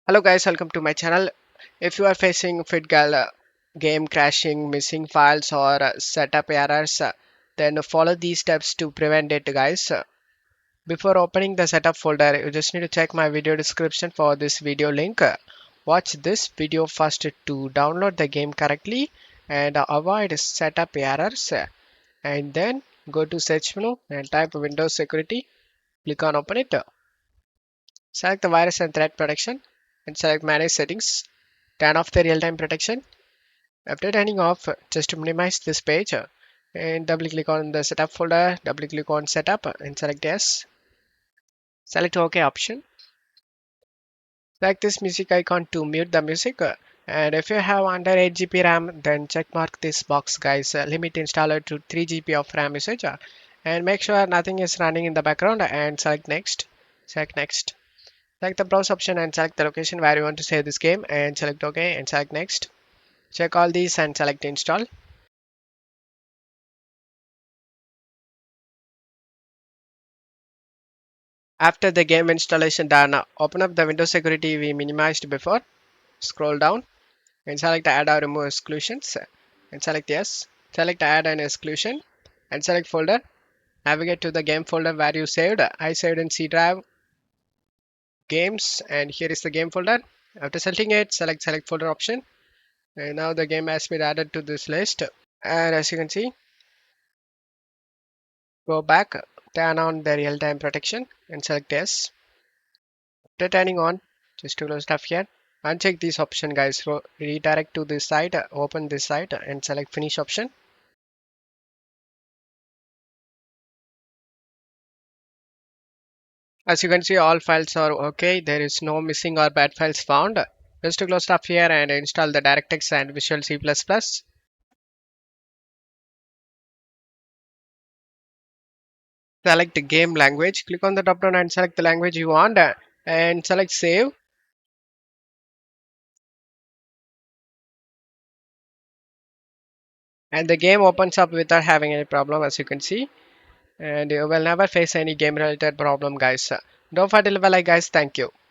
Hello guys, welcome to my channel. If you are facing FitGirl game crashing, missing files or setup errors, then follow these steps to prevent it guys. Before opening the setup folder, you just need to check my video description for this video link. Watch this video first to download the game correctly and avoid setup errors. And then go to search menu and type Windows Security. Click on open it. Select the virus and threat protection and select manage settings. Turn off the real-time protection. After turning off, just minimize this page and double click on the setup folder, double click on setup and select yes. Select OK option. Select this music icon to mute the music. And if you have under 8 GB RAM, then check mark this box guys. Limit installer to 3 GB of RAM usage. And make sure nothing is running in the background and select next. Select next. Select the browse option and select the location where you want to save this game and select OK and select next. Check all these and select install. After the game installation done, open up the Windows security we minimized before. Scroll down and select add or remove exclusions and select yes. Select add an exclusion and select folder. Navigate to the game folder where you saved. I saved in C drive games and here is the game folder. After selecting it, select folder option and now the game has been added to this list. And as you can see, go back, turn on the real-time protection and select yes. After turning on, just to close stuff here, uncheck this option guys. So redirect to this site, open this site and select finish option. As you can see, all files are okay. There is no missing or bad files found. Just to close stuff here and install the DirectX and Visual C++. Select the game language. Click on the drop down and select the language you want and select save. And the game opens up without having any problem as you can see. And you will never face any game related problem guys. Don't forget to leave a like guys. Thank you.